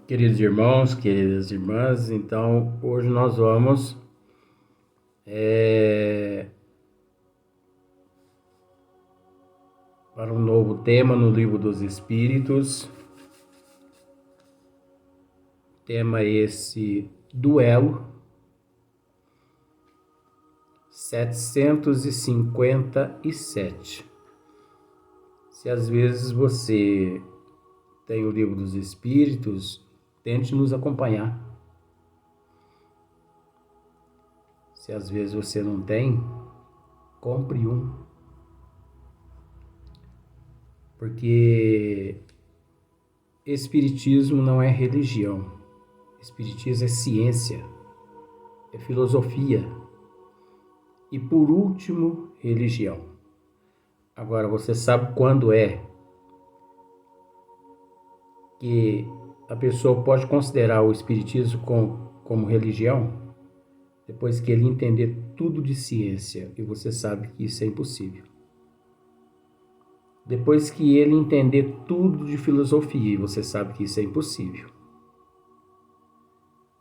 Queridos irmãos, queridas irmãs, então hoje nós vamos para um novo tema no Livro dos Espíritos. Tema esse: duelo 757. Se às vezes você tem o Livro dos Espíritos, tente nos acompanhar. Se às vezes você não tem, compre um. Porque Espiritismo não é religião. Espiritismo é ciência, é filosofia e, por último, religião. Agora, você sabe quando é que a pessoa pode considerar o Espiritismo como religião? Depois que ele entender tudo de ciência, e você sabe que isso é impossível. Depois que ele entender tudo de filosofia, e você sabe que isso é impossível.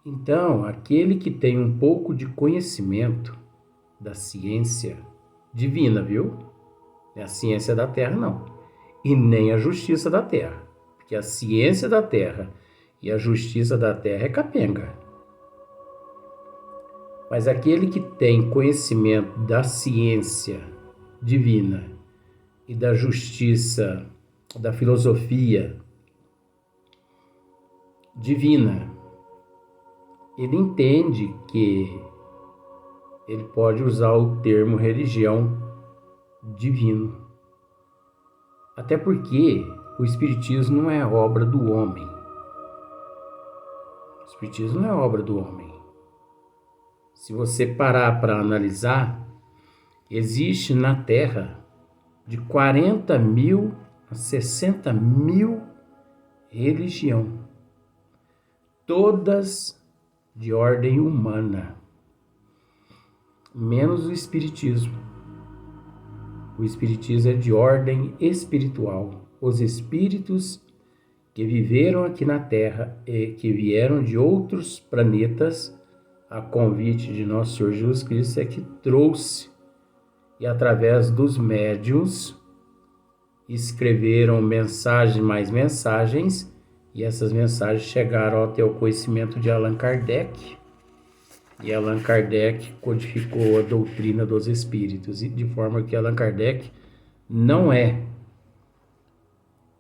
Então, aquele que tem um pouco de conhecimento da ciência divina, viu? Não é a ciência da Terra, não. E nem a justiça da Terra. Porque a ciência da Terra e a justiça da Terra é capenga. Mas aquele que tem conhecimento da ciência divina e da justiça, da filosofia divina, ele entende que ele pode usar o termo religião divino. Até porque o Espiritismo não é obra do homem. O Espiritismo não é obra do homem. Se você parar para analisar, existe na Terra de 40 mil a 60 mil religiões, todas de ordem humana, menos o Espiritismo. O Espiritismo é de ordem espiritual. Os espíritos que viveram aqui na Terra e que vieram de outros planetas, a convite de nosso Senhor Jesus Cristo, é que trouxe, e através dos médiuns escreveram mensagens mais mensagens, e essas mensagens chegaram até o conhecimento de Allan Kardec, e Allan Kardec codificou a doutrina dos espíritos, e de forma que Allan Kardec não é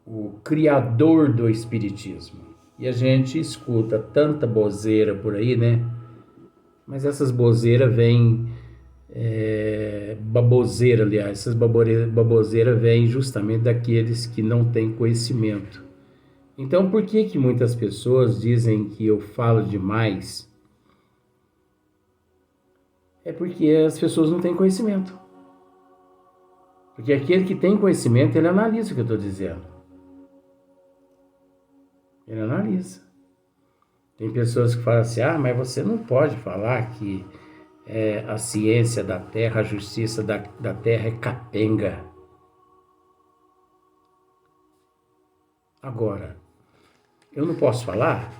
o criador do espiritismo. E a gente escuta tanta bozeira por aí, né? Mas essas boboseiras vêm, essas baboseiras vêm justamente daqueles que não têm conhecimento. Então, por que muitas pessoas dizem que eu falo demais? É porque as pessoas não têm conhecimento. Porque aquele que tem conhecimento, ele analisa o que eu estou dizendo. Ele analisa. Tem pessoas que falam assim: mas você não pode falar que a ciência da Terra, a justiça da Terra é capenga. Agora, eu não posso falar?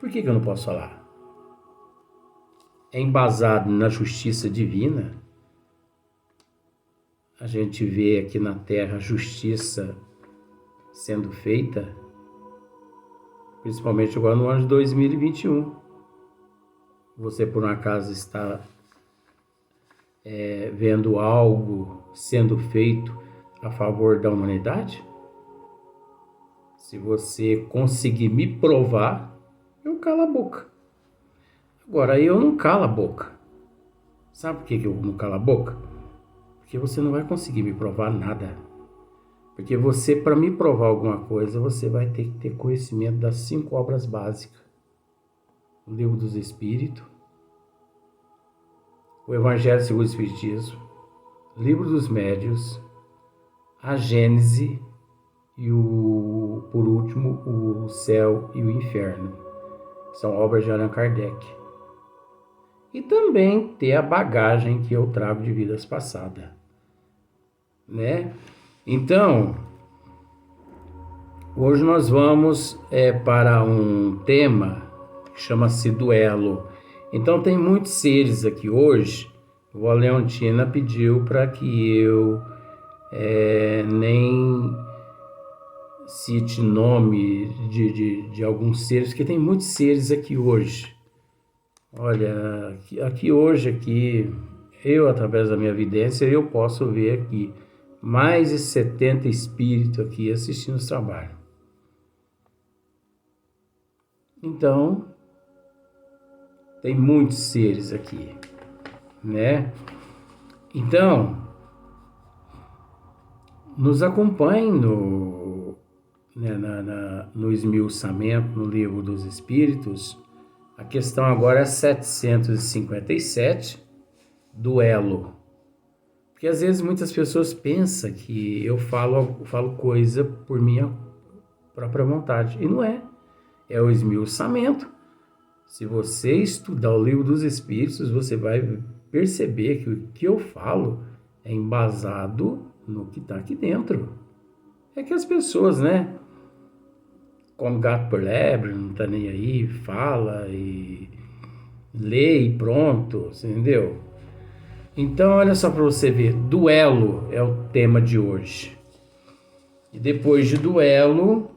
Por que eu não posso falar? É embasado na justiça divina. A gente vê aqui na Terra a justiça sendo feita, principalmente agora no ano de 2021. Você, por um acaso, está vendo algo sendo feito a favor da humanidade? Se você conseguir me provar, eu calo a boca. Agora, eu não calo a boca. Sabe por que eu não calo a boca? Porque você não vai conseguir me provar nada. Porque você, para me provar alguma coisa, você vai ter que ter conhecimento das 5 obras básicas: o Livro dos Espíritos, o Evangelho segundo o Espiritismo, o Livro dos Médiuns, a Gênese e, por último, o Céu e o Inferno, que são obras de Allan Kardec. E também ter a bagagem que eu trago de vidas passadas, né? Então, Hoje nós vamos para um tema que chama-se duelo. Então tem muitos seres aqui hoje. A Leontina pediu para que eu nem cite nome de alguns seres, porque tem muitos seres aqui hoje. Olha, aqui hoje, eu através da minha vidência, eu posso ver aqui mais de 70 espíritos aqui assistindo os trabalhos. Então, tem muitos seres aqui, né? Então, nos acompanhe no esmiuçamento, no Livro dos Espíritos. A questão agora é 757, duelo. Porque às vezes muitas pessoas pensam que eu falo coisa por minha própria vontade, e não é. É o esmiuçamento. Se você estudar o Livro dos Espíritos, você vai perceber que o que eu falo é embasado no que está aqui dentro. É que as pessoas, né, como gato por lebre, não tá nem aí, fala e lê e pronto, entendeu? Então, olha só para você ver, duelo é o tema de hoje. E depois de duelo,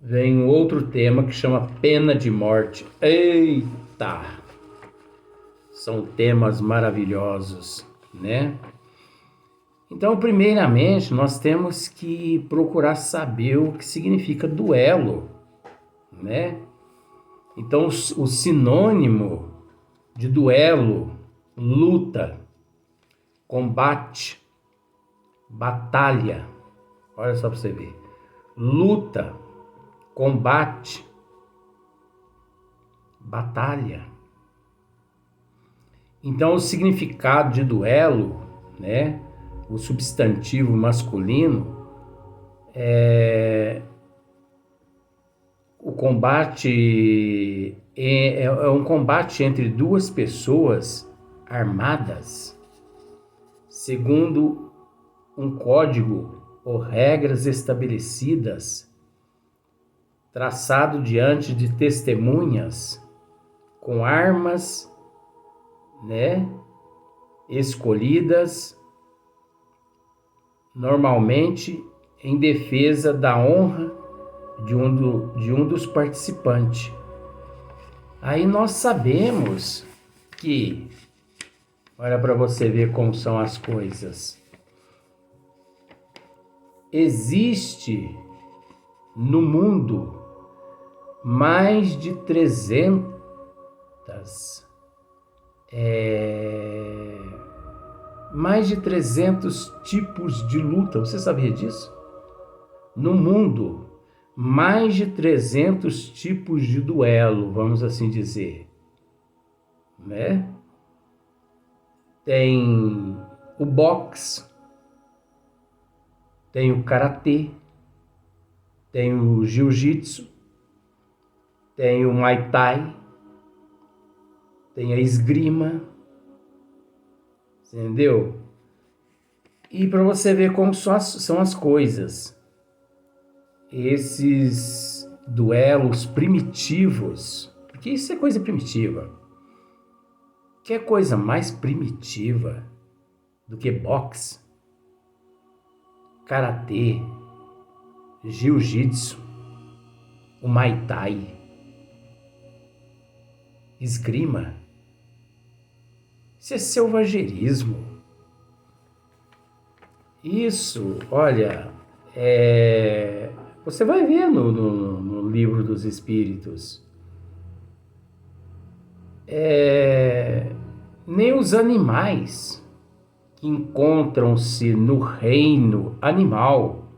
vem um outro tema que chama pena de morte. Eita! São temas maravilhosos, né? Então, primeiramente, nós temos que procurar saber o que significa duelo, né? Então, o sinônimo de duelo, luta, combate, batalha. Olha só para você ver. Luta, combate, batalha. Então, o significado de duelo, né? O substantivo masculino o combate é um combate entre duas pessoas armadas, segundo um código ou regras estabelecidas, traçado diante de testemunhas, com armas, né, escolhidas, normalmente em defesa da honra de um dos participantes. Aí nós sabemos que, olha para você ver como são as coisas, existe no mundo mais de 300 tipos de luta. Você sabia disso? No mundo, mais de 300 tipos de duelo, vamos assim dizer, né? Tem o boxe, tem o karatê, tem o jiu-jitsu, tem o muay thai, tem a esgrima, entendeu? E para você ver como são as coisas, esses duelos primitivos, porque isso é coisa primitiva. Que coisa mais primitiva do que boxe, karatê, jiu-jitsu, o muay thai, esgrima? Isso é selvagerismo. Isso, olha, você vai ver no Livro dos Espíritos. Nem os animais que encontram-se no reino animal,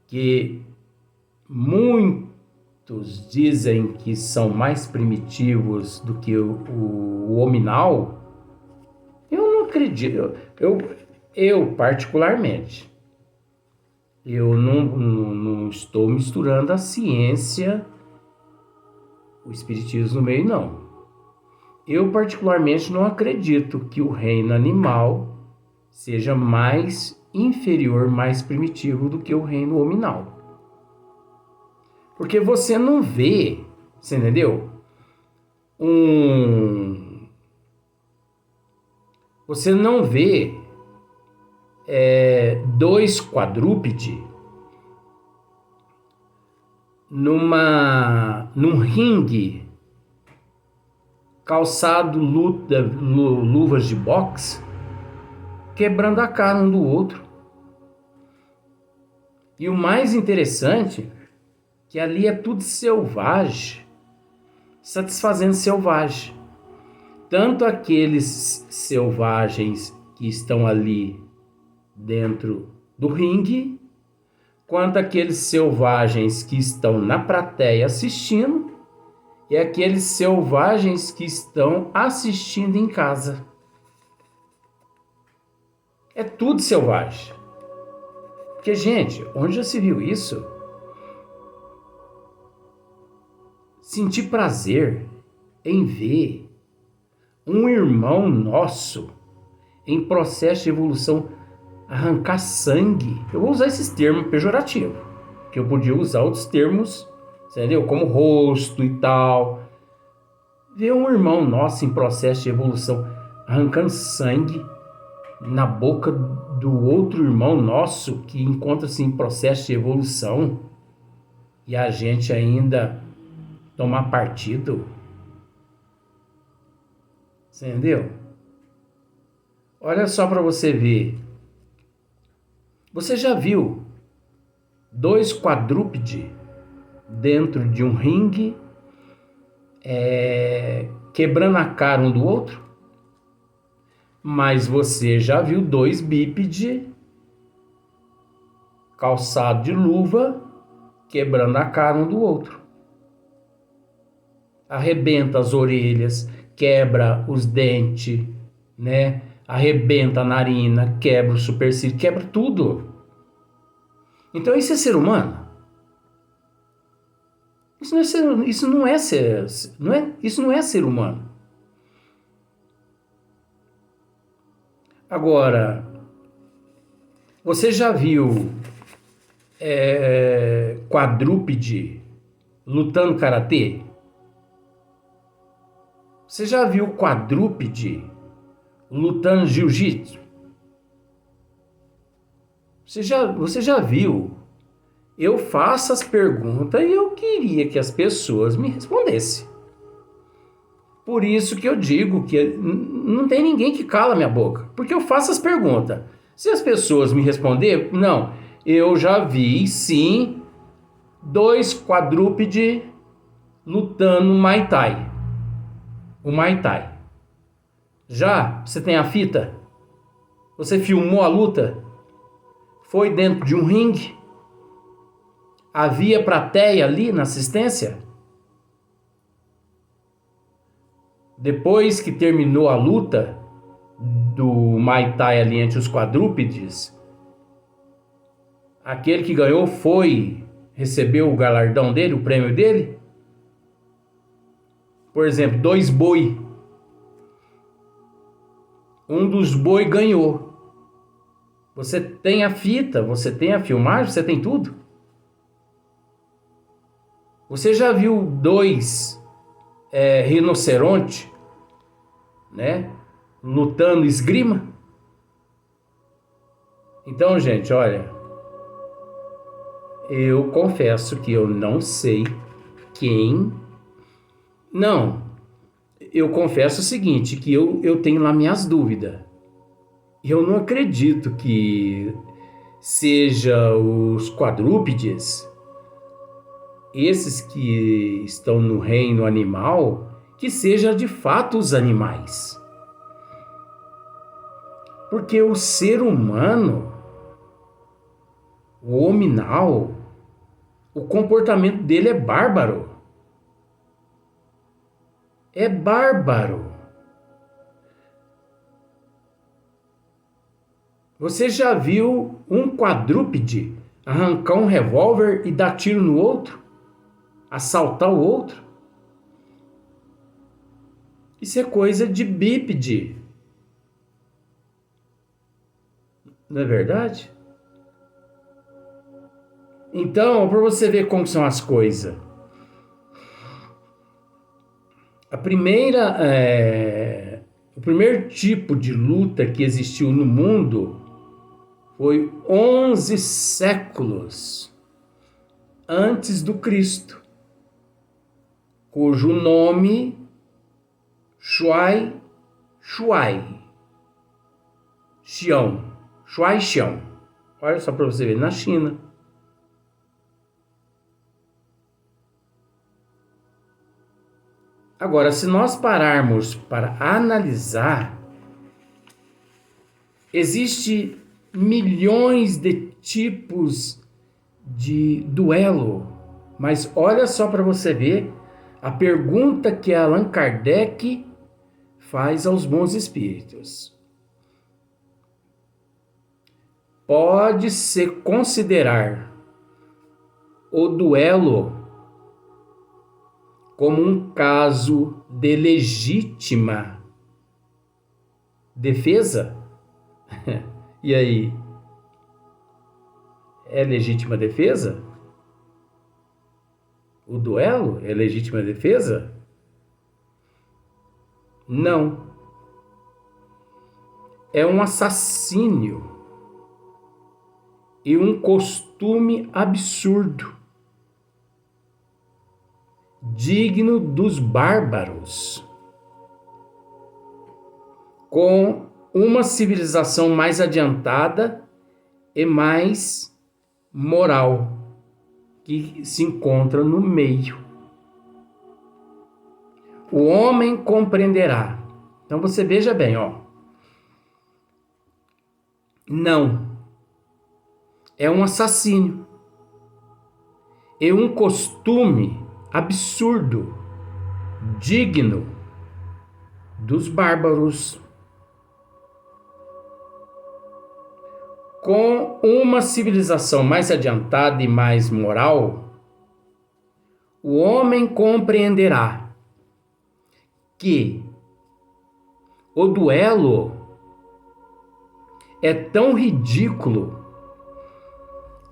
que muitos dizem que são mais primitivos do que o hominal, eu não acredito. Eu particularmente, eu não estou misturando a ciência, o espiritismo no meio, não. Eu particularmente não acredito que o reino animal seja mais inferior, mais primitivo do que o reino hominal. Porque você não vê, você entendeu? Você não vê dois quadrúpedes num ringue calçado luvas de boxe, quebrando a cara um do outro. E o mais interessante que ali é tudo selvagem, satisfazendo selvagem. Tanto aqueles selvagens que estão ali dentro do ringue, quanto aqueles selvagens que estão na plateia assistindo, e aqueles selvagens que estão assistindo em casa. É tudo selvagem. Porque, gente, onde já se viu isso? Sentir prazer em ver um irmão nosso em processo de evolução arrancar sangue. Eu vou usar esses termos pejorativos, que eu podia usar outros termos, entendeu? Como rosto e tal. Ver um irmão nosso em processo de evolução arrancando sangue na boca do outro irmão nosso que encontra-se em processo de evolução e a gente ainda tomar partido. Você entendeu? Olha só para você ver. Você já viu dois quadrúpedes dentro de um ringue quebrando a cara um do outro? Mas você já viu dois bípedes calçado de luva quebrando a cara um do outro? Arrebenta as orelhas, quebra os dentes, né? Arrebenta a narina, quebra o supercílio, quebra tudo. Então isso é ser humano? Isso não é ser humano. Agora, você já viu quadrúpede lutando karatê? Você já viu quadrúpede lutando jiu-jitsu? Você já viu? Eu faço as perguntas e eu queria que as pessoas me respondessem. Por isso que eu digo que não tem ninguém que cala minha boca. Porque eu faço as perguntas. Se as pessoas me responderem, não. Eu já vi, sim, dois quadrúpedes lutando Muay Thai. O Muay Thai. Já? Você tem a fita? Você filmou a luta? Foi dentro de um ringue? Havia plateia ali na assistência? Depois que terminou a luta do Muay Thai ali entre os quadrúpedes, aquele que ganhou recebeu o galardão dele, o prêmio dele? Por exemplo, dois boi. Um dos boi ganhou. Você tem a fita, você tem a filmagem, você tem tudo? Você já viu dois rinoceronte, né, lutando esgrima? Então, gente, olha, eu confesso que eu não sei quem. Não, eu confesso o seguinte, que eu tenho lá minhas dúvidas. Eu não acredito que seja os quadrúpedes, esses que estão no reino animal, que seja de fato os animais. Porque o ser humano, o hominal, o comportamento dele é bárbaro. É bárbaro. Você já viu um quadrúpede arrancar um revólver e dar tiro no outro? Assaltar o outro? Isso é coisa de bípede. Não é verdade? Então, para você ver como são as coisas. O primeiro tipo de luta que existiu no mundo foi 11 séculos antes do Cristo, cujo nome Shuai Xião. Olha só para você ver, na China. Agora, se nós pararmos para analisar, existe milhões de tipos de duelo, mas olha só para você ver a pergunta que Allan Kardec faz aos bons espíritos. Pode-se considerar o duelo como um caso de legítima defesa? E aí? É legítima defesa? O duelo é legítima defesa? Não. É um assassínio e um costume absurdo, digno dos bárbaros, com uma civilização mais adiantada e mais moral que se encontra no meio. O homem compreenderá. Então você veja bem, ó. Não. É um assassínio. É um costume absurdo, digno dos bárbaros, com uma civilização mais adiantada e mais moral. O homem compreenderá que o duelo é tão ridículo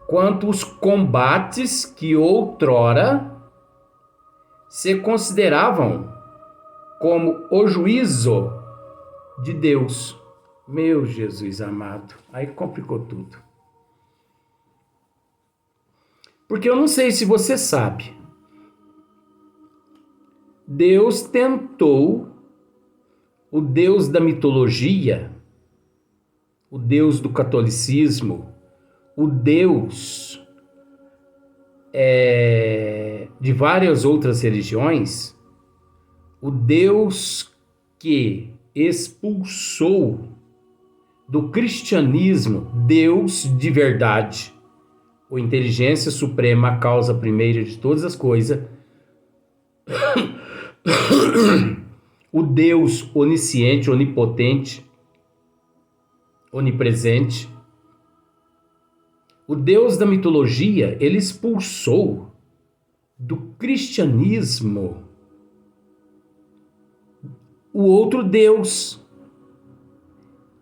quanto os combates que outrora se consideravam como o juízo de Deus. Meu Jesus amado, aí complicou tudo. Porque eu não sei se você sabe, Deus tentou, o Deus da mitologia, o Deus do catolicismo, o Deus de várias outras religiões, o Deus que expulsou do cristianismo, Deus de verdade, a inteligência suprema, a causa primeira de todas as coisas, o Deus onisciente, onipotente, onipresente, o Deus da mitologia, ele expulsou do cristianismo o outro Deus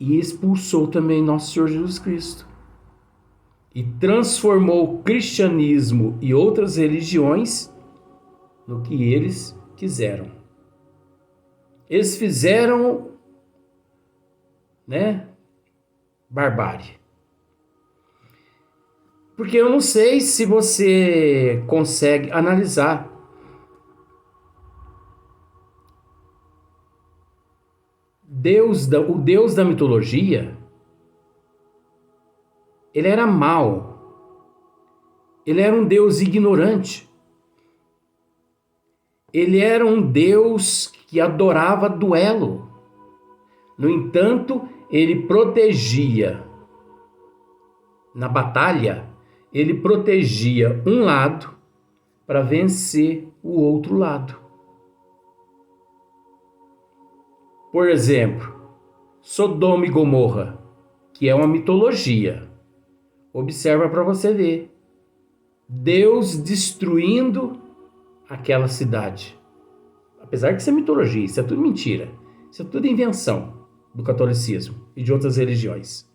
e expulsou também nosso Senhor Jesus Cristo e transformou o cristianismo e outras religiões no que eles quiseram. Eles fizeram, barbárie. Porque eu não sei se você consegue analisar. O Deus da mitologia, ele era mau. Ele era um Deus ignorante. Ele era um Deus que adorava duelo. No entanto, ele protegia na batalha, ele protegia um lado para vencer o outro lado. Por exemplo, Sodoma e Gomorra, que é uma mitologia. Observa para você ver. Deus destruindo aquela cidade. Apesar de ser mitologia, isso é tudo mentira. Isso é tudo invenção do catolicismo e de outras religiões.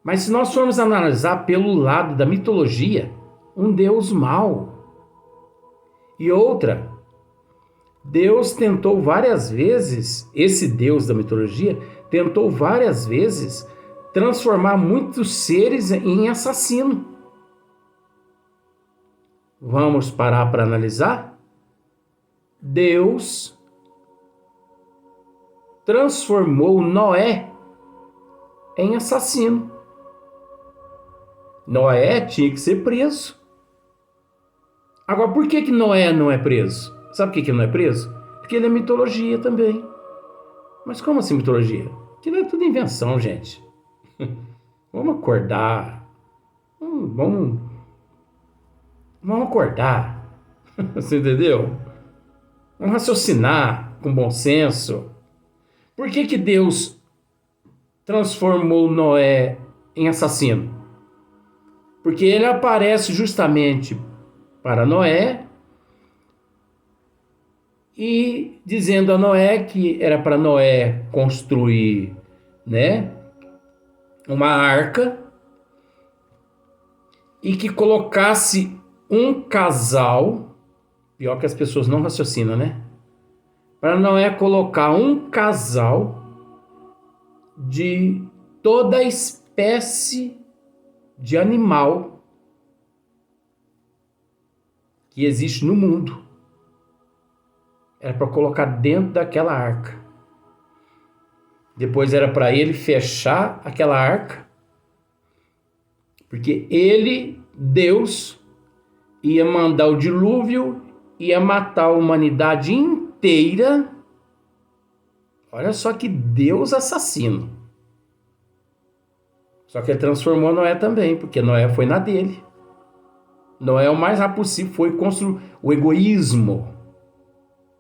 Mas se nós formos analisar pelo lado da mitologia, um Deus mau. E outra, Deus tentou várias vezes, esse Deus da mitologia, tentou várias vezes transformar muitos seres em assassino. Vamos parar para analisar? Deus transformou Noé em assassino. Noé tinha que ser preso. Agora, por que Noé não é preso? Sabe por que ele não é preso? Porque ele é mitologia também. Mas como assim mitologia? Aquilo é tudo invenção, gente. Vamos acordar. Vamos acordar. Você entendeu? Vamos raciocinar com bom senso. Por que Deus transformou Noé em assassino? Porque ele aparece justamente para Noé e dizendo a Noé que era para Noé construir, né, uma arca e que colocasse um casal, pior que as pessoas não raciocinam, né? Para Noé colocar um casal de toda espécie de animal que existe no mundo. Era para colocar dentro daquela arca. Depois era para ele fechar aquela arca, porque ele, Deus, ia mandar o dilúvio, ia matar a humanidade inteira. Olha só que Deus assassino. Só que ele transformou Noé também, porque Noé foi na dele. Noé, o mais rápido possível, foi construir. O egoísmo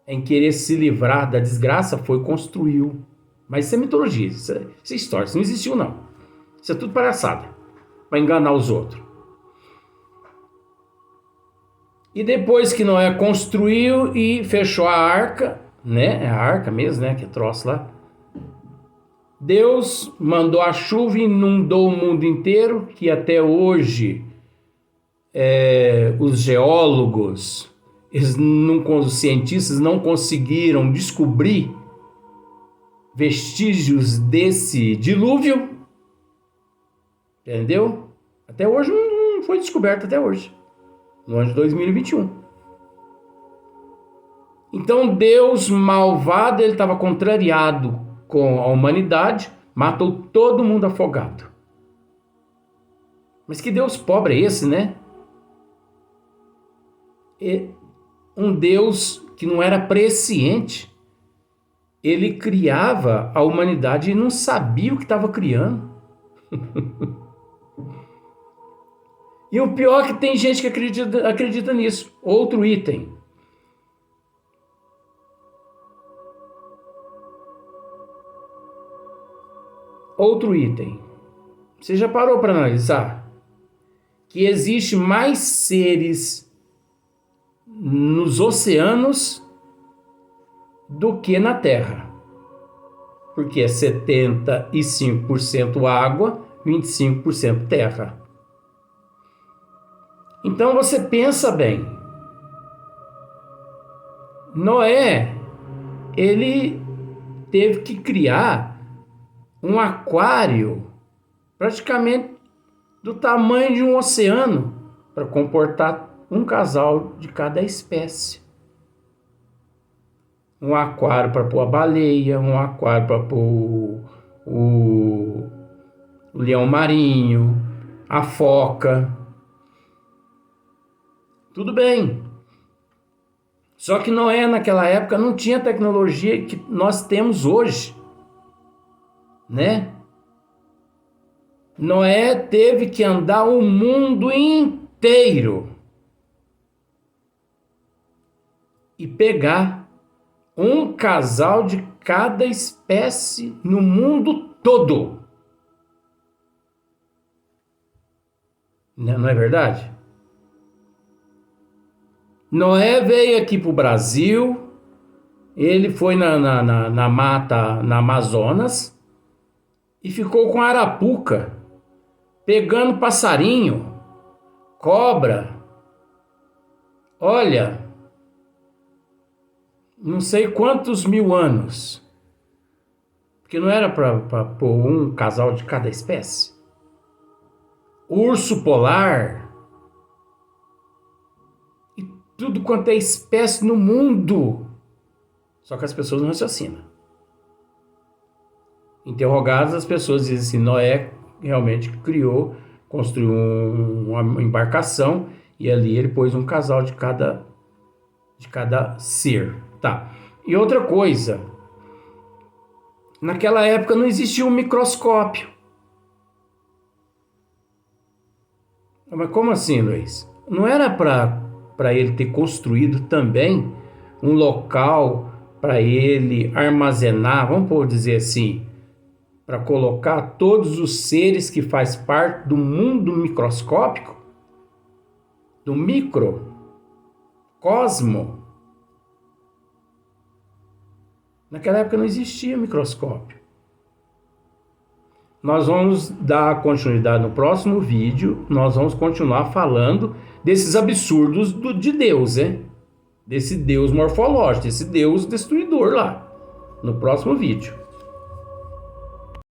em querer se livrar da desgraça foi construiu. Mas isso é mitologia, isso é história, isso não existiu não. Isso é tudo palhaçada, para enganar os outros. E depois que Noé construiu e fechou a arca, né? É a arca mesmo, né? Que é troço lá. Deus mandou a chuva e inundou o mundo inteiro, que até hoje os geólogos, os cientistas não conseguiram descobrir vestígios desse dilúvio. Entendeu? Até hoje não foi descoberto até hoje. No ano de 2021. Então Deus malvado, ele estava contrariado com a humanidade, matou todo mundo afogado. Mas que Deus pobre é esse, né? Um Deus que não era presciente. Ele criava a humanidade e não sabia o que estava criando. E o pior é que tem gente que acredita nisso. Outro item. Outro item. Você já parou para analisar que existe mais seres nos oceanos do que na Terra? Porque é 75% água, 25% terra. Então você pensa bem. Noé, ele teve que criar um aquário praticamente do tamanho de um oceano para comportar um casal de cada espécie. Um aquário para pôr a baleia, um aquário para pôr o leão marinho, a foca. Tudo bem. Só que Noé, naquela época, não tinha a tecnologia que nós temos hoje, né? Noé teve que andar o mundo inteiro e pegar um casal de cada espécie no mundo todo. Não é verdade? Noé veio aqui para o Brasil, ele foi na mata, na Amazonas, e ficou com a arapuca pegando passarinho, cobra. Olha, não sei quantos mil anos. Porque não era para pôr um casal de cada espécie. Urso polar. E tudo quanto é espécie no mundo. Só que as pessoas não raciocinam. Interrogadas, as pessoas dizem assim, Noé realmente criou, construiu uma embarcação e ali ele pôs um casal de cada ser. Tá. E outra coisa, naquela época não existia um microscópio. Mas como assim, Luiz? Não era para ele ter construído também um local para ele armazenar, vamos dizer assim, para colocar todos os seres que faz parte do mundo microscópico, do microcosmo? Naquela época não existia microscópio. Nós vamos dar continuidade no próximo vídeo, nós vamos continuar falando desses absurdos de Deus, né? Desse Deus morfológico, desse Deus destruidor lá, no próximo vídeo.